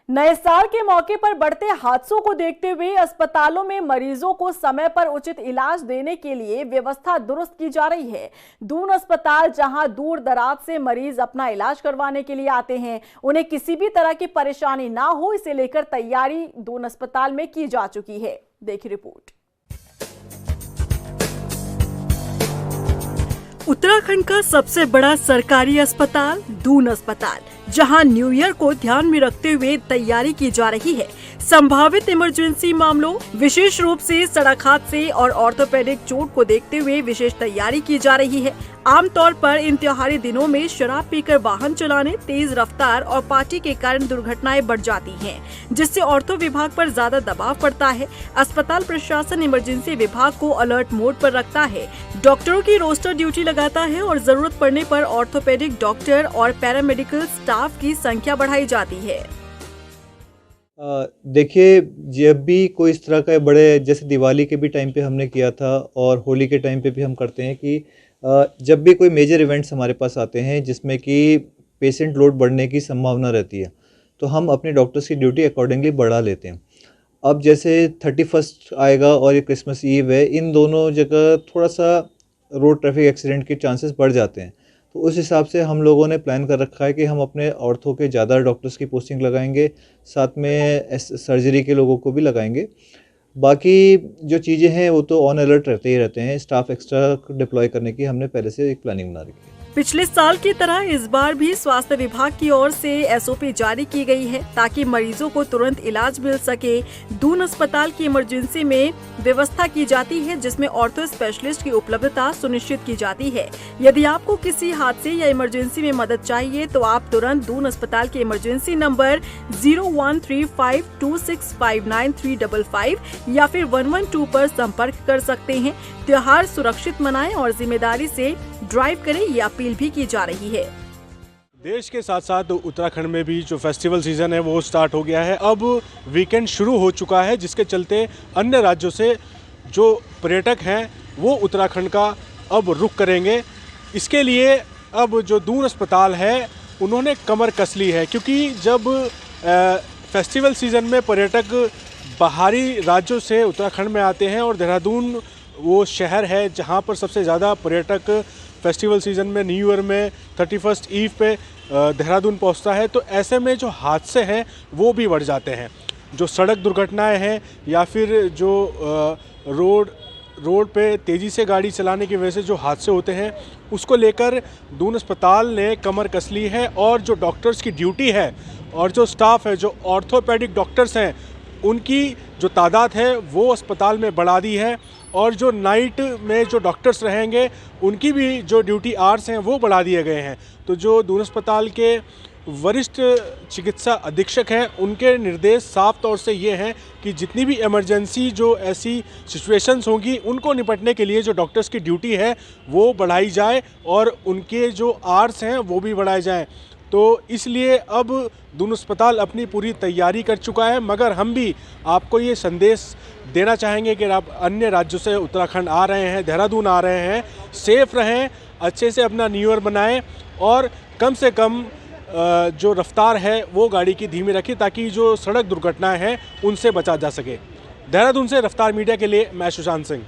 नए साल के मौके पर बढ़ते हादसों को देखते हुए अस्पतालों में मरीजों को समय पर उचित इलाज देने के लिए व्यवस्था दुरुस्त की जा रही है। दून अस्पताल, जहां दूर दराज से मरीज अपना इलाज करवाने के लिए आते हैं, उन्हें किसी भी तरह की परेशानी ना हो, इसे लेकर तैयारी दून अस्पताल में की जा चुकी है। देखिए रिपोर्ट। उत्तराखंड का सबसे बड़ा सरकारी अस्पताल दून अस्पताल, जहां न्यू ईयर को ध्यान में रखते हुए तैयारी की जा रही है। संभावित इमरजेंसी मामलों, विशेष रूप से सड़क हादसे और ऑर्थोपेडिक चोट को देखते हुए विशेष तैयारी की जा रही है। आमतौर पर इन त्योहारी दिनों में शराब पीकर वाहन चलाने, तेज रफ्तार और पार्टी के कारण दुर्घटनाएं बढ़ जाती हैं, जिससे ऑर्थो विभाग पर ज्यादा दबाव पड़ता है। अस्पताल प्रशासन इमरजेंसी विभाग को अलर्ट मोड पर रखता है, डॉक्टरों की रोस्टर ड्यूटी लगाता है और जरूरत पड़ने पर ऑर्थोपेडिक डॉक्टर और पैरामेडिकल स्टाफ की संख्या बढ़ाई जाती है। देखिए, जब भी कोई इस तरह का बड़े, जैसे दिवाली के भी टाइम पे हमने किया था और होली के टाइम पे भी हम करते हैं कि जब भी कोई मेजर इवेंट्स हमारे पास आते हैं जिसमें कि पेशेंट लोड बढ़ने की संभावना रहती है, तो हम अपने डॉक्टर्स की ड्यूटी अकॉर्डिंगली बढ़ा लेते हैं। अब जैसे 31 आएगा और ये क्रिसमस ईव है, इन दोनों जगह थोड़ा सा रोड ट्रैफिक एक्सीडेंट के चांसेस बढ़ जाते हैं। तो उस हिसाब से हम लोगों ने प्लान कर रखा है कि हम अपने ऑर्थो के ज़्यादा डॉक्टर्स की पोस्टिंग लगाएंगे, साथ में सर्जरी के लोगों को भी लगाएंगे। बाकी जो चीज़ें हैं वो तो ऑन अलर्ट रहते ही रहते हैं। स्टाफ एक्स्ट्रा डिप्लॉय करने की हमने पहले से एक प्लानिंग बना रखी है। पिछले साल की तरह इस बार भी स्वास्थ्य विभाग की ओर से एसओपी जारी की गई है, ताकि मरीजों को तुरंत इलाज मिल सके। दून अस्पताल की इमरजेंसी में व्यवस्था की जाती है, जिसमें ऑर्थो स्पेशलिस्ट की उपलब्धता सुनिश्चित की जाती है। यदि आपको किसी हादसे या इमरजेंसी में मदद चाहिए तो आप तुरंत दून अस्पताल के इमरजेंसी नंबर 0135265935 या फिर 112 पर संपर्क कर सकते हैं। त्योहार सुरक्षित मनाएं और जिम्मेदारी से ड्राइव करें, ये अपील भी की जा रही है। देश के साथ साथ उत्तराखंड में भी जो फेस्टिवल सीजन है वो स्टार्ट हो गया है। अब वीकेंड शुरू हो चुका है, जिसके चलते अन्य राज्यों से जो पर्यटक हैं वो उत्तराखंड का अब रुख करेंगे। इसके लिए अब जो दून अस्पताल है उन्होंने कमर कस ली है, क्योंकि जब फेस्टिवल सीजन में पर्यटक बाहरी राज्यों से उत्तराखंड में आते हैं और देहरादून वो शहर है जहाँ पर सबसे ज़्यादा पर्यटक फेस्टिवल सीज़न में, न्यू ईयर में 31 ईव पे देहरादून पहुंचता है, तो ऐसे में जो हादसे हैं वो भी बढ़ जाते हैं। जो सड़क दुर्घटनाएं हैं या फिर जो रोड पे तेज़ी से गाड़ी चलाने की वजह से जो हादसे होते हैं, उसको लेकर दून अस्पताल ने कमर कस ली है और जो डॉक्टर्स की ड्यूटी है और जो स्टाफ है, जो ऑर्थोपेडिक डॉक्टर्स हैं, उनकी जो तादाद है वो अस्पताल में बढ़ा दी है और जो नाइट में जो डॉक्टर्स रहेंगे उनकी भी जो ड्यूटी आवर्स हैं वो बढ़ा दिए गए हैं। तो जो दून अस्पताल के वरिष्ठ चिकित्सा अधीक्षक हैं उनके निर्देश साफ तौर से ये हैं कि जितनी भी इमरजेंसी जो ऐसी सिचुएशंस होंगी उनको निपटने के लिए जो डॉक्टर्स की ड्यूटी है वो बढ़ाई जाए और उनके जो आवर्स हैं वो भी बढ़ाए जाएँ। तो इसलिए अब दून अस्पताल अपनी पूरी तैयारी कर चुका है, मगर हम भी आपको ये संदेश देना चाहेंगे कि आप अन्य राज्यों से उत्तराखंड आ रहे हैं, देहरादून आ रहे हैं, सेफ रहें, अच्छे से अपना न्यू ईयर मनाएं और कम से कम जो रफ्तार है वो गाड़ी की धीमी रखें, ताकि जो सड़क दुर्घटनाएं हैं उनसे बचा जा सके। देहरादून से रफ्तार मीडिया के लिए मैं सुशांत सिंह।